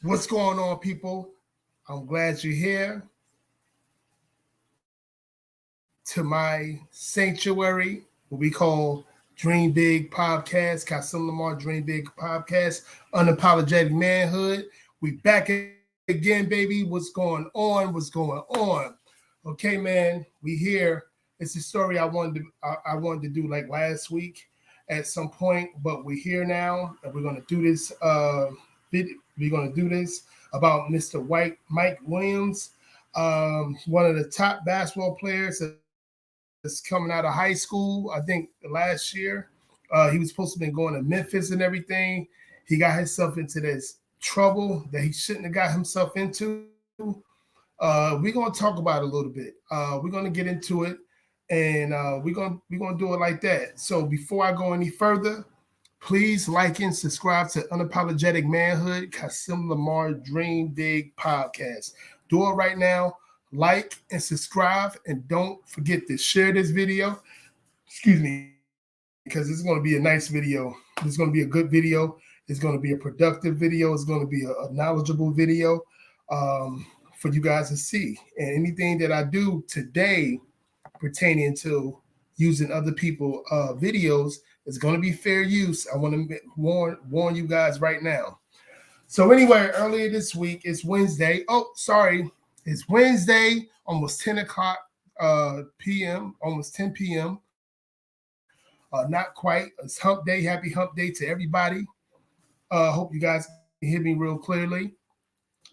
What's going on, people? I'm glad you're here to my sanctuary, what we call Dream Big Podcast, Kasim Lamar Dream Big Podcast, Unapologetic Manhood. We back again, baby. What's going on? What's going on? Okay, man, we here. It's a story I wanted to do like last week at some point, but we're here now, and we're gonna do this. We're gonna do this about Mr. Mike Williams, one of the top basketball players that's coming out of high school. I think last year he was supposed to be going to Memphis and everything. He got himself into this trouble that he shouldn't have got himself into. We're gonna talk about it a little bit. We're gonna get into it, and we're gonna do it like that. So before I go any further, please like and subscribe to Unapologetic Manhood, Kasim Lamar Dream Big Podcast. Do it right now. Like and subscribe, and don't forget to share this video. Excuse me, because it's going to be a nice video. It's going to be a good video. It's going to be a productive video. It's going to be a knowledgeable video for you guys to see. And anything that I do today pertaining to using other people's videos is going to be fair use. I want to warn you guys right now. So anyway, earlier this week, it's Wednesday. It's Wednesday, almost 10 o'clock p.m., almost 10 p.m. Not quite. It's hump day. Happy hump day to everybody. Hope you guys can hear me real clearly.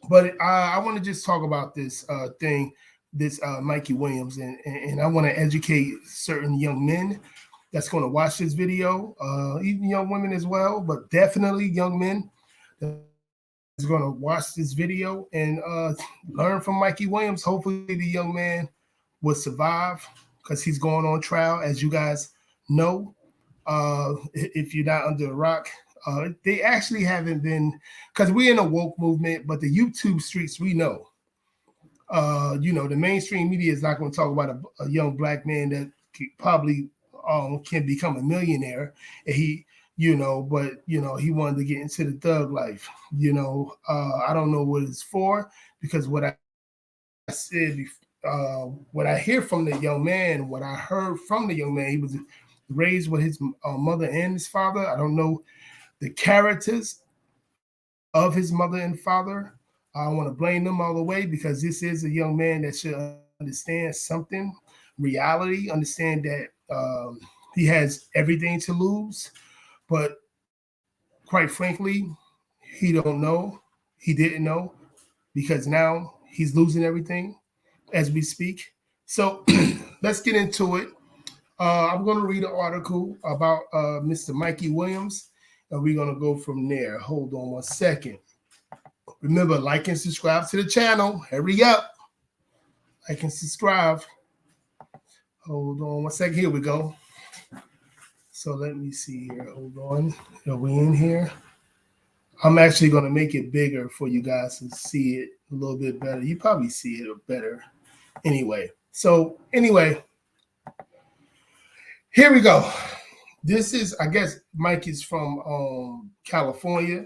But I want to just talk about this thing, this Mikey Williams, and I want to educate certain young men that's going to watch this video, even young women as well, but definitely young men is going to watch this video and learn from Mikey Williams. Hopefully the young man will survive because he's going on trial, as you guys know. If you're not under a rock, they actually haven't been, because we're in a woke movement, but the YouTube streets, we know. The mainstream media is not going to talk about a young black man that probably can become a millionaire. And he wanted to get into the thug life. I don't know what it's for, because what I said, what I hear from the young man, what I heard from the young man, he was raised with his mother and his father. I don't know the characters of his mother and father. I don't want to blame them all the way, because this is a young man that should understand something, reality, understand that he has everything to lose. But quite frankly, he don't know. He didn't know, because now he's losing everything as we speak. So let's get into it. I'm going to read an article about Mr. Mikey Williams, and we're going to go from there. Hold on one second. Remember, like and subscribe to the channel. Hurry up. Like and subscribe. Hold on one second. Here we go. So let me see here. Hold on. Are we in here? I'm actually going to make it bigger for you guys to see it a little bit better. You probably see it better anyway. Here we go. This is, I guess, Mike is from California.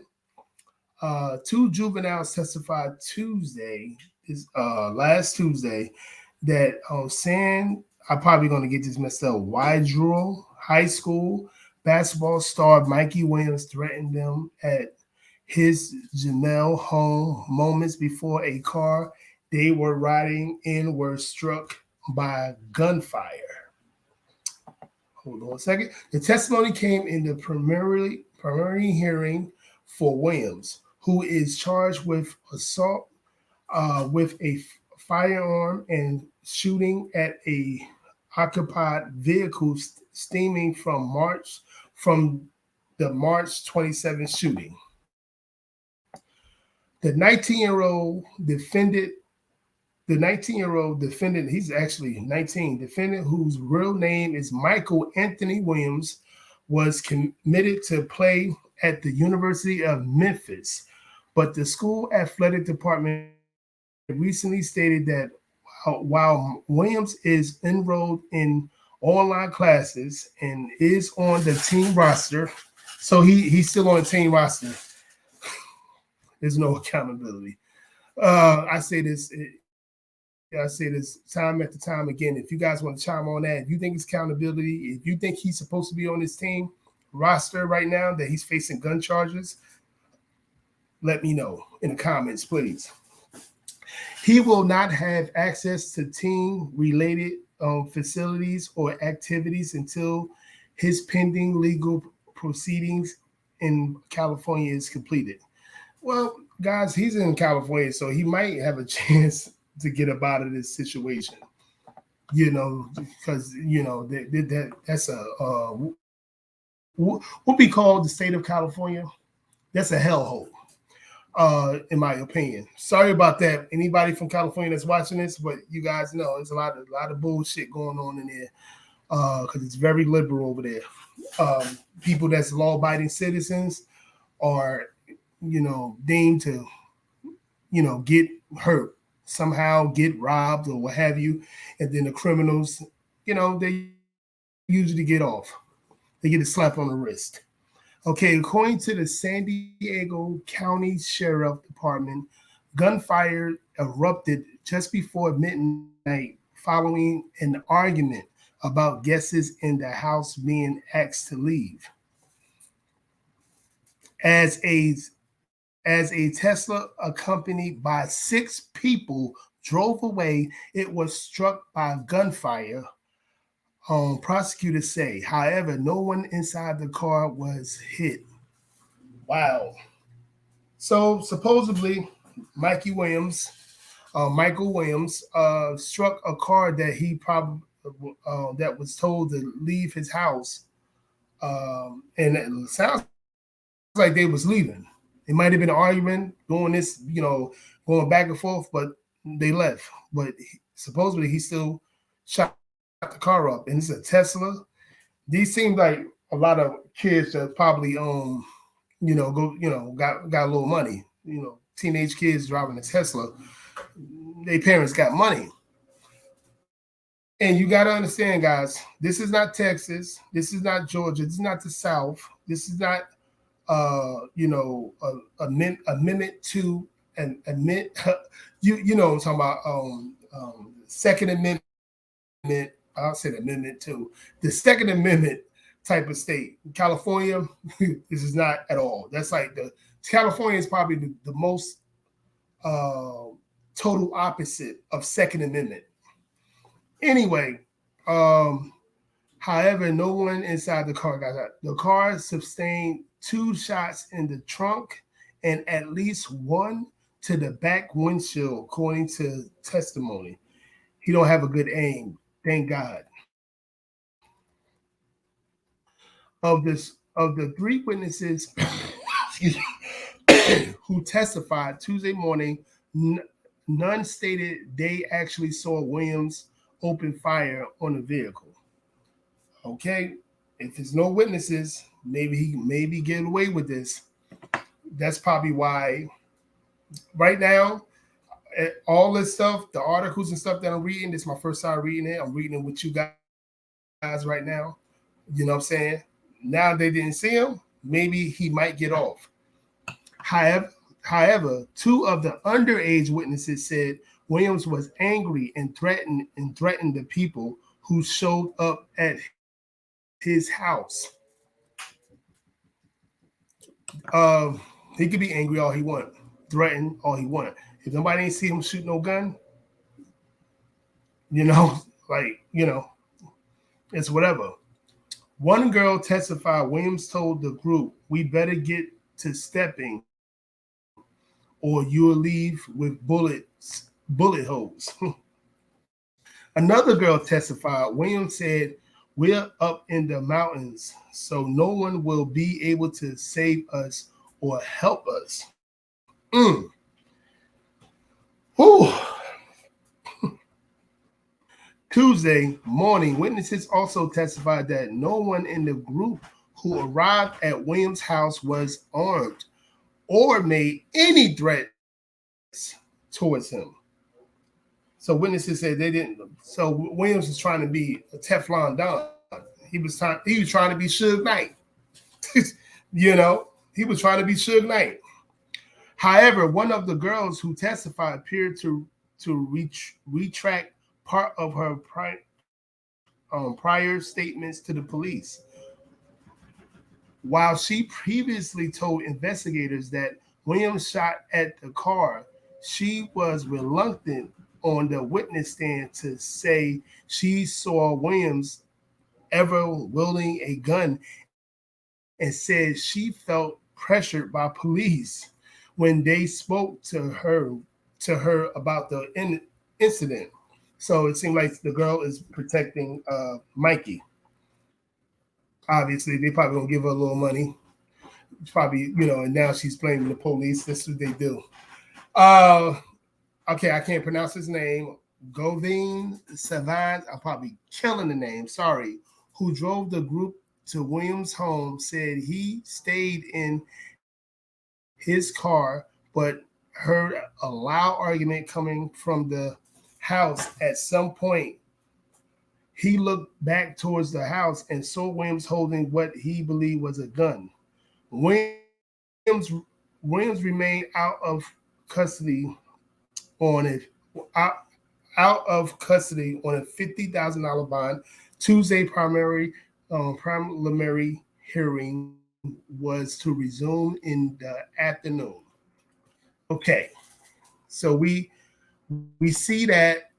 Two juveniles testified last Tuesday, that I'm probably going to get this messed up, Wydrell High School basketball star Mikey Williams threatened them at his Janelle home moments before a car they were riding in were struck by gunfire. Hold on a second. The testimony came in the preliminary hearing for Williams, who is charged with assault with a firearm and shooting at a occupied vehicle stemming from the March 27 shooting. The 19-year-old defendant, he's actually 19, defendant whose real name is Michael Anthony Williams, was committed to play at the University of Memphis, but the school athletic department recently stated that while Williams is enrolled in online classes and is on the team roster, so he's still on the team roster. There's no accountability. I say this time after time again. If you guys want to chime on that, if you think it's accountability, if you think he's supposed to be on this team roster right now, that he's facing gun charges, let me know in the comments, please. He will not have access to team-related facilities or activities until his pending legal proceedings in California is completed. Well, guys, he's in California, so he might have a chance to get up out of this situation. Because that's what we call the state of California. That's a hellhole. In my opinion. Sorry about that. Anybody from California that's watching this, but you guys know there's a lot of bullshit going on in there because it's very liberal over there. People that's law-abiding citizens are, deemed to, get hurt somehow, get robbed or what have you, and then the criminals, they usually get off. They get a slap on the wrist. Okay, according to the San Diego County Sheriff Department, gunfire erupted just before midnight following an argument about guests in the house being asked to leave. As a Tesla accompanied by 6 people drove away, it was struck by gunfire. Prosecutors say, however, no one inside the car was hit. Wow. So supposedly, Michael Williams struck a car that he probably that was told to leave his house, and it sounds like they was leaving. It might have been an argument, doing this, going back and forth, but they left. But supposedly he still shot the car up, and it's a Tesla. These seem like a lot of kids that probably got a little money. Teenage kids driving a Tesla. Their parents got money. And you got to understand, guys, this is not Texas. This is not Georgia. This is not the South. This is not amendment to an amendment. I'm talking about Second Amendment. I'll say the Amendment 2, the Second Amendment type of state. California, this is not at all. That's like California is probably the most total opposite of Second Amendment. Anyway, however, no one inside the car got hurt. The car sustained 2 shots in the trunk and at least 1 to the back windshield, according to testimony. He don't have a good aim. Thank God. Of the 3 witnesses who testified Tuesday morning, none stated they actually saw Williams open fire on the vehicle. Okay, if there's no witnesses, maybe he get away with this. That's probably why. Right now, all this stuff, the articles and stuff that I'm reading, this is my first time reading it. I'm reading it with you guys right now. You know what I'm saying? Now they didn't see him, maybe he might get off. However, 2 of the underage witnesses said Williams was angry and threatened the people who showed up at his house. He could be angry all he want, threaten all he want. If nobody ain't see him shoot no gun, it's whatever. One girl testified Williams told the group, "We better get to stepping or you'll leave with bullet holes." Another girl testified Williams said, "We're up in the mountains, so no one will be able to save us or help us." Tuesday morning, witnesses also testified that no one in the group who arrived at Williams' house was armed or made any threats towards him. So witnesses said they didn't. So Williams was trying to be a Teflon Don. He was trying to be Suge Knight. He was trying to be Suge Knight. However, one of the girls who testified appeared to retract part of her prior statements to the police. While she previously told investigators that Williams shot at the car, she was reluctant on the witness stand to say she saw Williams ever wielding a gun and said she felt pressured by police when they spoke to her about the incident. So it seemed like the girl is protecting Mikey. Obviously, they probably gonna give her a little money. Probably, and now she's blaming the police. That's what they do. Okay, I can't pronounce his name. Govind Savant, I'm probably killing the name, sorry, who drove the group to Williams' home, said he stayed in his car, but heard a loud argument coming from the house. At some point, he looked back towards the house and saw Williams holding what he believed was a gun. Williams remained out of custody on a $50,000 bond. Tuesday preliminary hearing was to resume in the afternoon. Okay, so we see that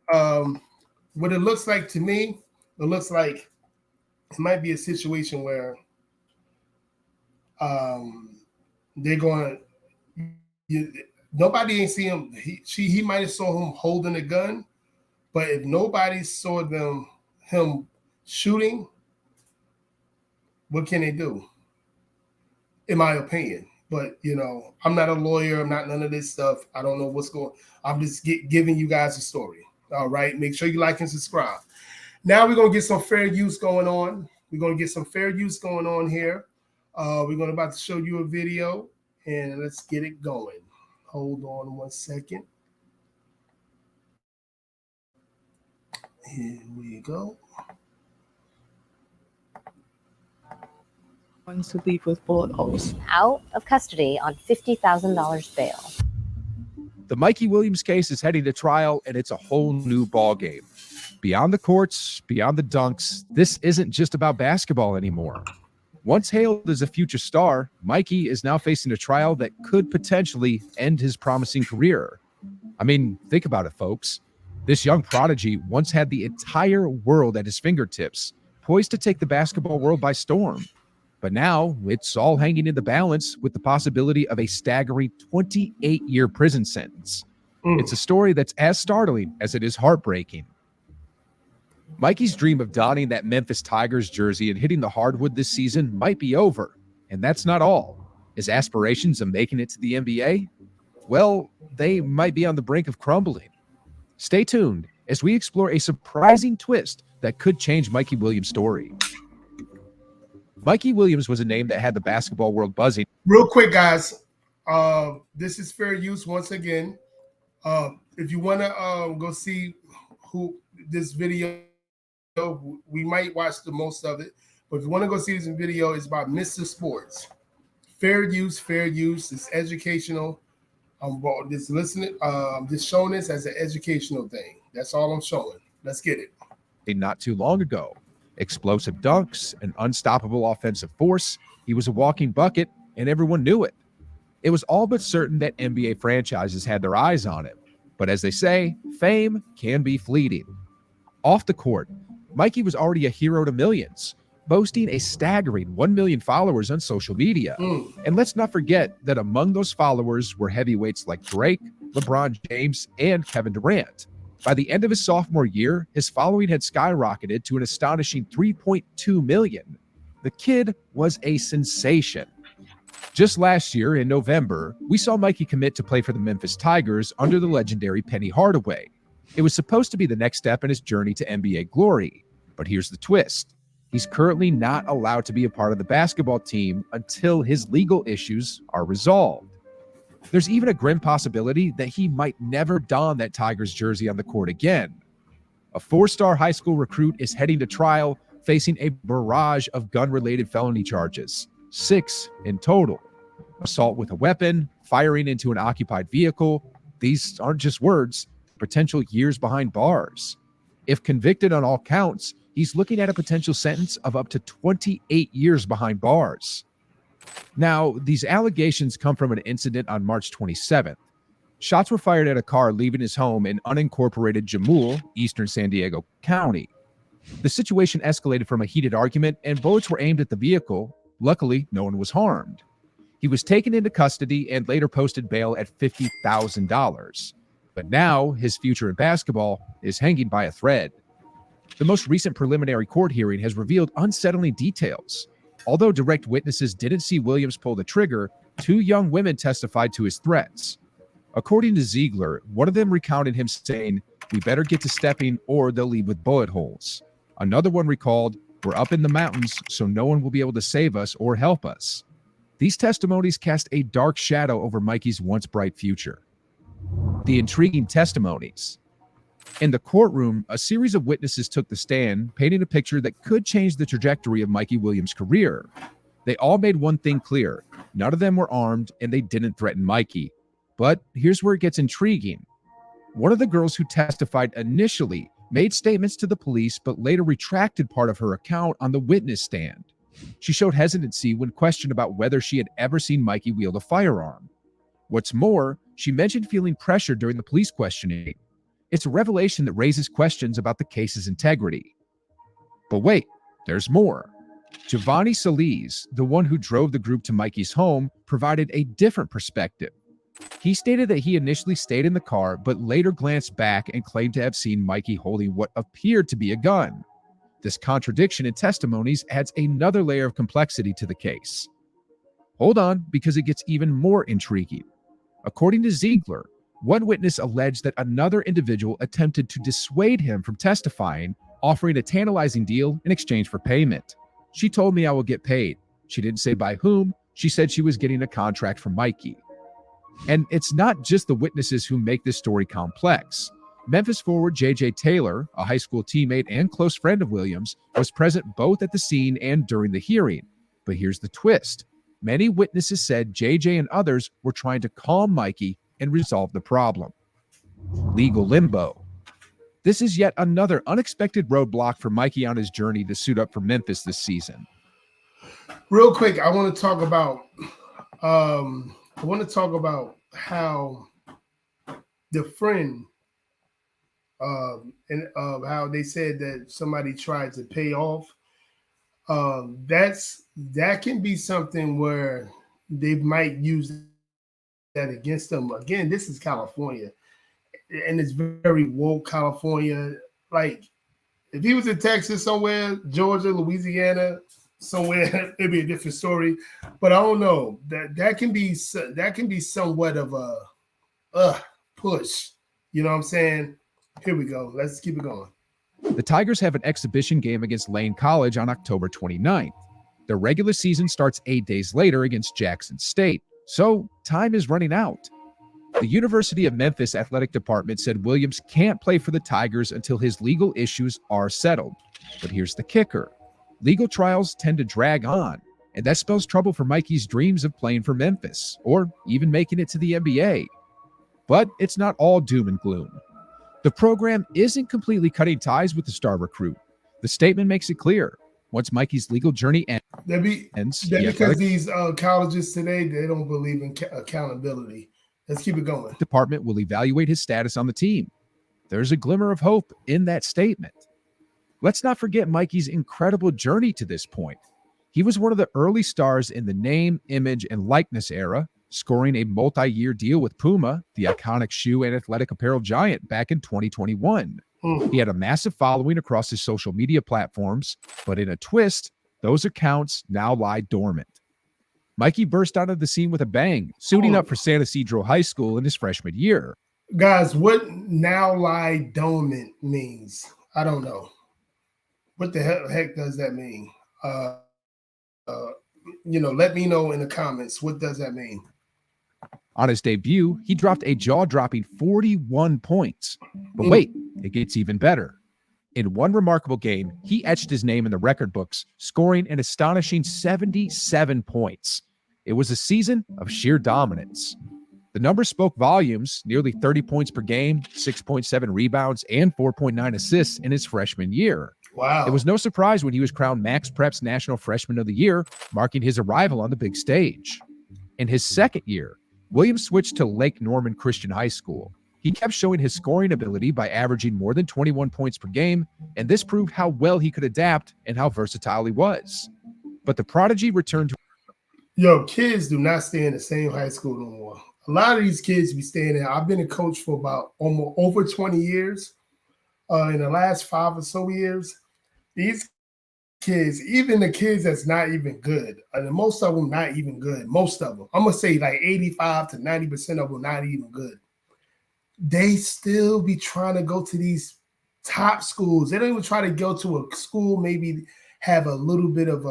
what it looks like to me, it looks like it might be a situation where they're going to. Nobody ain't see him. He might have saw him holding a gun, but if nobody saw him shooting, what can they do? In my opinion. But I'm not a lawyer. I'm not none of this stuff. I don't know what's going. I'm just giving you guys a story. All right. Make sure you like and subscribe. Now we're gonna get some fair use going on. We're gonna get some fair use going on here. We're about to show you a video, and let's get it going. Hold on 1 second. Here we go. Going to leave with bullet holes. Out of custody on $50,000 bail. The Mikey Williams case is heading to trial, and it's a whole new ballgame. Beyond the courts, beyond the dunks, this isn't just about basketball anymore. Once hailed as a future star, Mikey is now facing a trial that could potentially end his promising career. I mean, think about it, folks. This young prodigy once had the entire world at his fingertips, poised to take the basketball world by storm. But now it's all hanging in the balance with the possibility of a staggering 28-year prison sentence. It's a story that's as startling as it is heartbreaking. Mikey's dream of donning that Memphis Tigers jersey and hitting the hardwood this season might be over. And that's not all. His aspirations of making it to the NBA? Well, they might be on the brink of crumbling. Stay tuned as we explore a surprising twist that could change Mikey Williams' story. Mikey Williams was a name that had the basketball world buzzing. Real quick, guys. This is fair use once again. If you want to go see who this video, we might watch the most of it. But if you want to go see this video, it's about Mr. Sports. Fair use. It's educational. Just listening. Just showing this as an educational thing. That's all I'm showing. Let's get it. Not too long ago. Explosive dunks, an unstoppable offensive force. He was a walking bucket, and everyone knew it. It was all but certain that NBA franchises had their eyes on him. But as they say, fame can be fleeting. Off the court, Mikey was already a hero to millions, boasting a staggering 1 million followers on social media. And let's not forget that among those followers were heavyweights like Drake, LeBron James, and Kevin Durant. By the end of his sophomore year, his following had skyrocketed to an astonishing 3.2 million. The kid was a sensation. Just last year in November, we saw Mikey commit to play for the Memphis Tigers under the legendary Penny Hardaway. It was supposed to be the next step in his journey to NBA glory. But here's the twist. He's currently not allowed to be a part of the basketball team until his legal issues are resolved. There's even a grim possibility that he might never don that Tigers jersey on the court again. A 4-star high school recruit is heading to trial, facing a barrage of gun-related felony charges, 6 in total. Assault with a weapon, firing into an occupied vehicle. These aren't just words, potential years behind bars. If convicted on all counts, he's looking at a potential sentence of up to 28 years behind bars. Now, these allegations come from an incident on March 27th. Shots were fired at a car leaving his home in unincorporated Jamul, eastern San Diego County. The situation escalated from a heated argument, and bullets were aimed at the vehicle. Luckily, no one was harmed. He was taken into custody and later posted bail at $50,000. But now, his future in basketball is hanging by a thread. The most recent preliminary court hearing has revealed unsettling details. Although direct witnesses didn't see Williams pull the trigger, 2 young women testified to his threats. According to Ziegler, one of them recounted him saying, "We better get to stepping or they'll leave with bullet holes." Another one recalled, "We're up in the mountains, so no one will be able to save us or help us." These testimonies cast a dark shadow over Mikey's once bright future. The intriguing testimonies. In the courtroom, a series of witnesses took the stand, painting a picture that could change the trajectory of Mikey Williams' career. They all made one thing clear: none of them were armed and they didn't threaten Mikey. But here's where it gets intriguing. One of the girls who testified initially made statements to the police, but later retracted part of her account on the witness stand. She showed hesitancy when questioned about whether she had ever seen Mikey wield a firearm. What's more, she mentioned feeling pressure during the police questioning. It's a revelation that raises questions about the case's integrity. But wait, there's more. Giovanni Solis, the one who drove the group to Mikey's home, provided a different perspective. He stated that he initially stayed in the car, but later glanced back and claimed to have seen Mikey holding what appeared to be a gun. This contradiction in testimonies adds another layer of complexity to the case. Hold on, because it gets even more intriguing. According to Ziegler, one witness alleged that another individual attempted to dissuade him from testifying, offering a tantalizing deal in exchange for payment. "She told me I will get paid. She didn't say by whom. She said she was getting a contract from Mikey." And it's not just the witnesses who make this story complex. Memphis forward J.J. Taylor, a high school teammate and close friend of Williams, was present both at the scene and during the hearing. But here's the twist. Many witnesses said J.J. and others were trying to calm Mikey and resolve the problem. Legal limbo. This is yet another unexpected roadblock for Mikey on his journey to suit up for Memphis this season. Real quick, I want to talk about how the friend and how they said that somebody tried to pay off. That can be something where they might use that against them. Again, this is California, and it's very woke California. Like, if he was in Texas somewhere, Georgia, Louisiana, somewhere, it'd be a different story. But I don't know. That can be somewhat of a push. You know what I'm saying? Here we go. Let's keep it going. The Tigers have an exhibition game against Lane College on October 29th. Their regular season starts 8 days later against Jackson State, so time is running out. The University of Memphis Athletic Department said Williams can't play for the Tigers until his legal issues are settled. But here's the kicker. Legal trials tend to drag on, and that spells trouble for Mikey's dreams of playing for Memphis, or even making it to the NBA. But it's not all doom and gloom. The program isn't completely cutting ties with the star recruit. The statement makes it clear. Once Mikey's legal journey ends, because these colleges today, they don't believe in accountability. Let's keep it going. The department will evaluate his status on the team. There's a glimmer of hope in that statement. Let's not forget Mikey's incredible journey to this point. He was one of the early stars in the name, image, and likeness era, scoring a multi-year deal with Puma, the iconic shoe and athletic apparel giant, back in 2021. He had a massive following across his social media platforms, but in a twist, those accounts now lie dormant. Mikey burst out of the scene with a bang, suiting up for San Ysidro High School in his freshman year. Guys, what now lie dormant means? I don't know. What the heck does that mean? Let me know in the comments. What does that mean? On his debut, he dropped a jaw-dropping 41 points. But wait, it gets even better. In one remarkable game, he etched his name in the record books, scoring an astonishing 77 points. It was a season of sheer dominance. The numbers spoke volumes: nearly 30 points per game, 6.7 rebounds, and 4.9 assists in his freshman year. Wow. It was no surprise when he was crowned Max Prep's National Freshman of the Year, marking his arrival on the big stage. In his second year, Williams switched to Lake Norman Christian High School. He kept showing his scoring ability by averaging more than 21 points per game, and this proved how well he could adapt and how versatile he was. But the prodigy returned to... Yo, kids do not stay in the same high school no more. A lot of these kids be staying there. I've been a coach for about almost over 20 years. In the last 5 or so years, these kids, even the kids that's not even good, and most of them not even good, most of them, I'm going to say like 85 to 90% of them not even good. They still be trying to go to these top schools. They don't even try to go to a school, maybe have a little bit of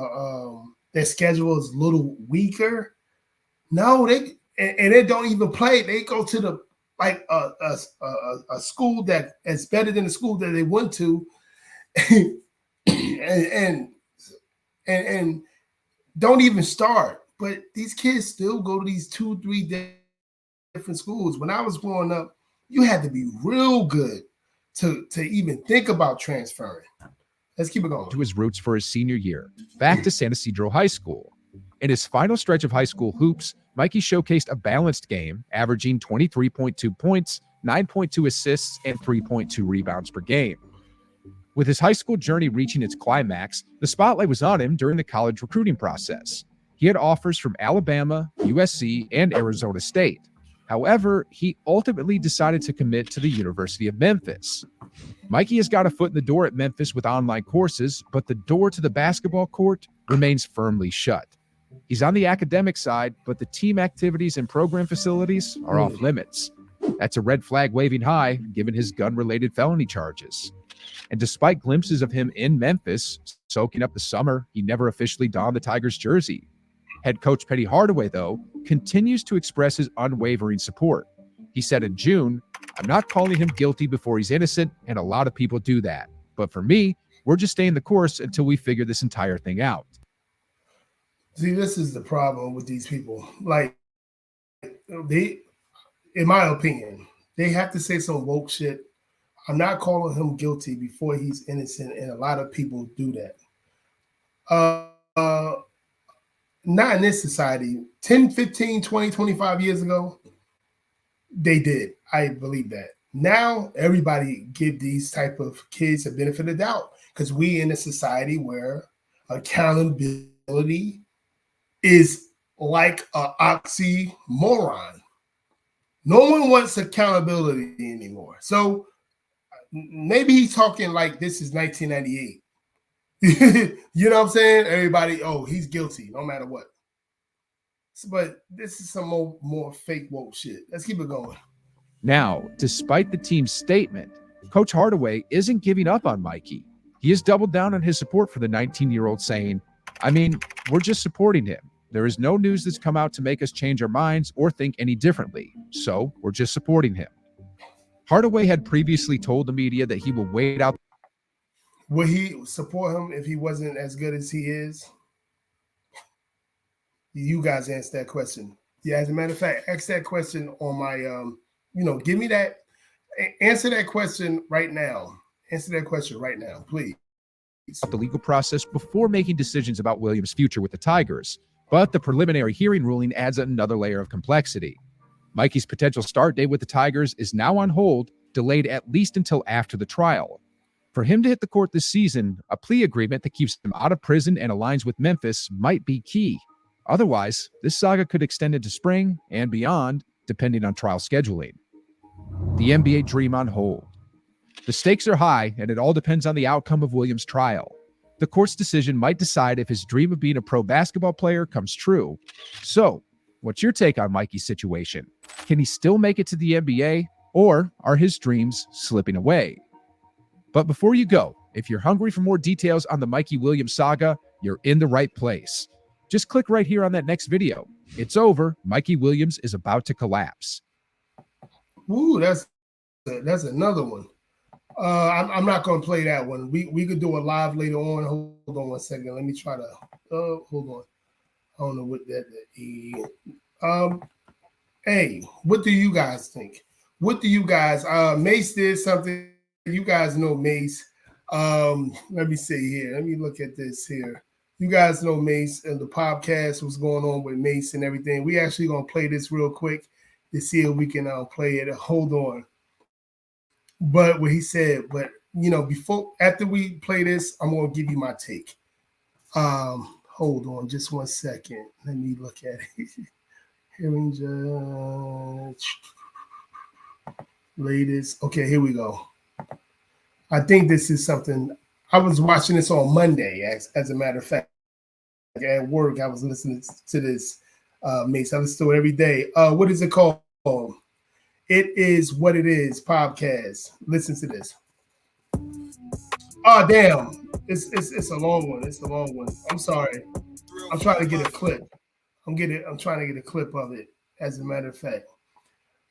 their schedule is a little weaker. No, they don't even play. They go to the like a school that is better than the school that they went to, and don't even start. But these kids still go to these 2-3 different schools. When I was growing up, you had to be real good to even think about transferring. Let's keep it going. To his roots for his senior year, back to San Ysidro High School. In his final stretch of high school hoops, Mikey showcased a balanced game, averaging 23.2 points, 9.2 assists, and 3.2 rebounds per game. With his high school journey reaching its climax, the spotlight was on him during the college recruiting process. He had offers from Alabama, USC, and Arizona State. However, he ultimately decided to commit to the University of Memphis. Mikey has got a foot in the door at Memphis with online courses, but the door to the basketball court remains firmly shut. He's on the academic side, but the team activities and program facilities are off limits. That's a red flag waving high, given his gun-related felony charges. And despite glimpses of him in Memphis, soaking up the summer, he never officially donned the Tigers jersey. Head coach Penny Hardaway, though, continues to express his unwavering support. He said in June, "I'm not calling him guilty before he's innocent, and a lot of people do that. But for me, we're just staying the course until we figure this entire thing out." See, this is the problem with these people. Like, they, in my opinion, they have to say some woke shit. I'm not calling him guilty before he's innocent, and a lot of people do that. Not in this society. 10, 15, 20, 25 years ago, they did. I believe that. Now, everybody give these type of kids a benefit of the doubt because we in a society where accountability is like an oxymoron. No one wants accountability anymore. So maybe he's talking like this is 1998. You know what I'm saying? Everybody, oh, he's guilty no matter what. But this is some more fake woke shit. Let's keep it going. Now, despite the team's statement, Coach Hardaway isn't giving up on Mikey. He has doubled down on his support for the 19-year-old, saying, we're just supporting him. There is no news that's come out to make us change our minds or think any differently. So we're just supporting him. Hardaway had previously told the media that he will wait out. Would he support him if he wasn't as good as he is? You guys answer that question. Yeah, as a matter of fact, ask that question on my, give me that, answer that question right now. Answer that question right now, please. The legal process before making decisions about Williams' future with the Tigers. But the preliminary hearing ruling adds another layer of complexity. Mikey's potential start date with the Tigers is now on hold, delayed at least until after the trial. For him to hit the court this season, a plea agreement that keeps him out of prison and aligns with Memphis might be key. Otherwise, this saga could extend into spring and beyond, depending on trial scheduling. The NBA dream on hold. The stakes are high, and it all depends on the outcome of Williams' trial. The court's decision might decide if his dream of being a pro basketball player comes true. So, what's your take on Mikey's situation? Can he still make it to the NBA, or are his dreams slipping away? But before you go, if you're hungry for more details on the Mikey Williams saga, you're in the right place. Just click right here on that next video. It's over. Mikey Williams is about to collapse. Ooh, that's another one. I'm not going to play that one. We could do a live later on. Hold on one second. Let me try to. Hold I don't know what that is. Hey, what do you guys think? What do you guys? Mace did something. You guys know Mace. Let me see here. Let me look at this here. You guys know Mace and the podcast was going on with Mace and everything. We actually gonna play this real quick to see if we can play it. Hold on. But what he said, but after we play this, I'm gonna give you my take. Hold on just 1 second. Let me look at it. Hearing judge. Latest. Okay, here we go. I think this is something. I was watching this on Monday, as a matter of fact. At work, I was listening to this. Mace, I listen to it every day. What is it called? It is What It Is podcast. Listen to this. Oh damn! It's a long one. It's a long one. I'm sorry. I'm trying to get a clip. I'm trying to get a clip of it. As a matter of fact,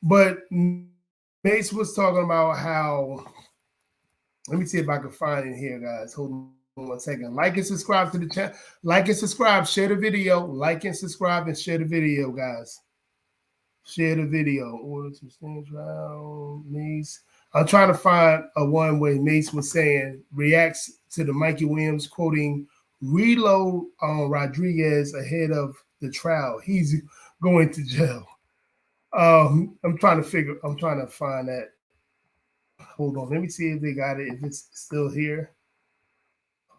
but Mace was talking about how. Let me see if I can find it here, guys. Hold on 1 second. Like and subscribe to the channel. Like and subscribe. Share the video. Like and subscribe and share the video, guys. Share the video. Order to stand trial. Mace. I'm trying to find a one where Mace was saying reacts to the Mikey Williams quoting reload on Rodriguez ahead of the trial. He's going to jail. I'm trying to find that. Hold on. Let me see if they got it. If it's still here.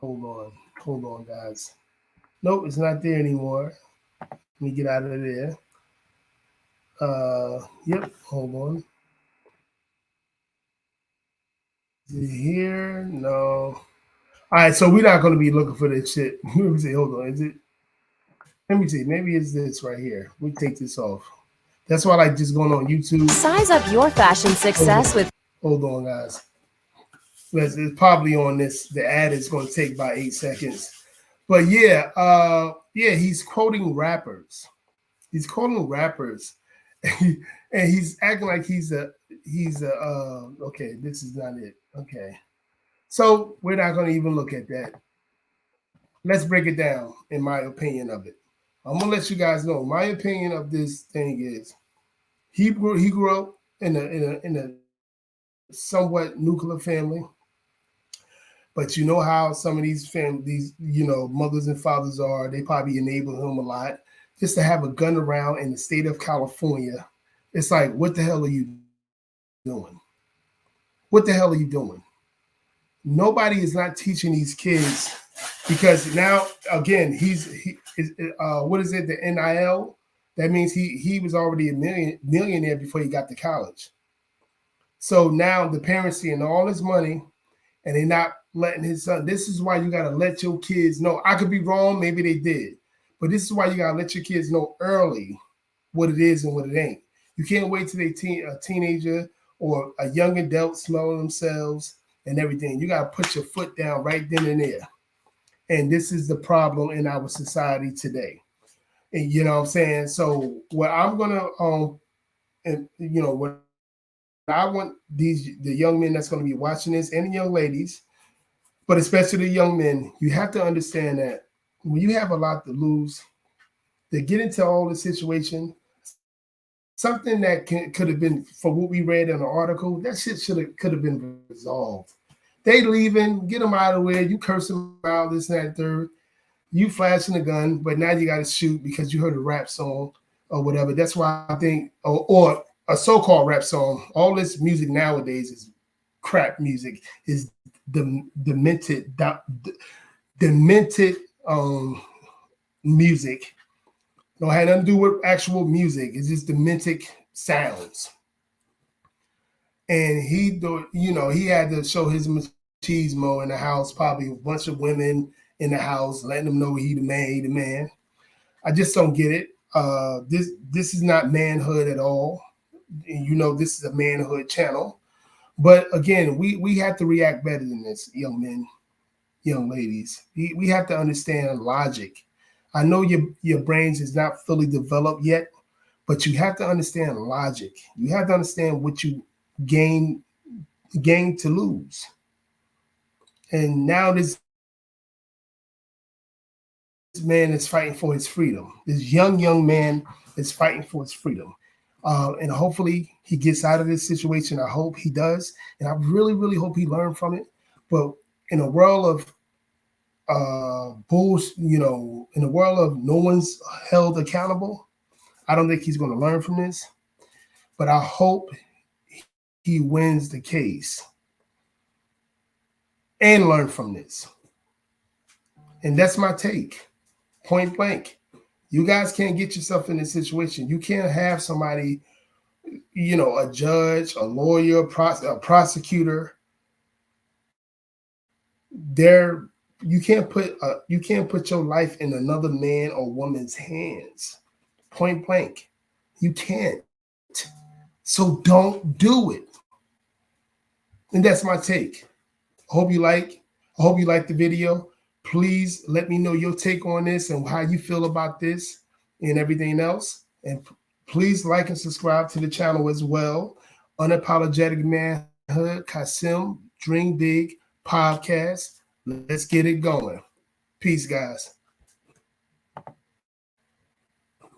Hold on, guys. Nope, it's not there anymore. Let me get out of there. Yep. Hold on. Is it here? No. All right, so we're not going to be looking for this shit. Let me see. Hold on. Is it? Let me see. Maybe it's this right here. We take this off. That's why I like just going on YouTube. Size up your fashion success with. Hold on, guys. It's probably on this. The ad is going to take about 8 seconds. But yeah, he's quoting rappers. He's quoting rappers. And he's acting like he's a okay, this is not it. Okay. So we're not going to even look at that. Let's break it down in my opinion of it. I'm going to let you guys know. My opinion of this thing is he grew up in a somewhat nuclear family. But you know how some of these families, mothers and fathers are, they probably enable him a lot. Just to have a gun around in the state of California, it's like, what the hell are you doing? What the hell are you doing? Nobody is not teaching these kids because now, again, what is it, the NIL? That means he was already a millionaire before he got to college. So now the parents seeing all this money and they're not letting his son. This is why you got to let your kids know. I could be wrong. Maybe they did. But this is why you got to let your kids know early what it is and what it ain't. You can't wait till a teenager or a young adult smelling themselves and everything. You got to put your foot down right then and there. And this is the problem in our society today. And you know what I'm saying? So what I'm going to, what I want the young men that's going to be watching this and the young ladies, but especially the young men, you have to understand that when you have a lot to lose, they get into all the situation, something that could have been, from what we read in the article, that shit could have been resolved. They leaving, get them out of the way, you curse them out, this and that, third. You flashing a gun, but now you got to shoot because you heard a rap song or whatever. That's why I think, or a so-called rap song, all this music nowadays is crap music, is demented music. Don't have nothing to do with actual music. It's just demented sounds. And he had to show his machismo in the house, probably a bunch of women in the house, letting them know he the man. I just don't get it. This is not manhood at all. And this is a manhood channel. But again, we have to react better than this, young men, young ladies. We have to understand logic. I know your brains is not fully developed yet, but you have to understand logic. You have to understand what you gain to lose. And now this man is fighting for his freedom. This young man is fighting for his freedom. And hopefully he gets out of this situation. I hope he does. And I really, really hope he learned from it. But in a world of in the world of no one's held accountable, I don't think he's going to learn from this. But I hope he wins the case and learn from this. And that's my take, point blank. You guys can't get yourself in this situation. You can't have somebody, a judge, a lawyer, a prosecutor. You can't put your life in another man or woman's hands. Point blank. You can't. So don't do it. And that's my take. I hope you like the video. Please let me know your take on this and how you feel about this and everything else. And please like and subscribe to the channel as well. Unapologetic Manhood, Kasim, Dream Big Podcast. Let's get it going. Peace, guys.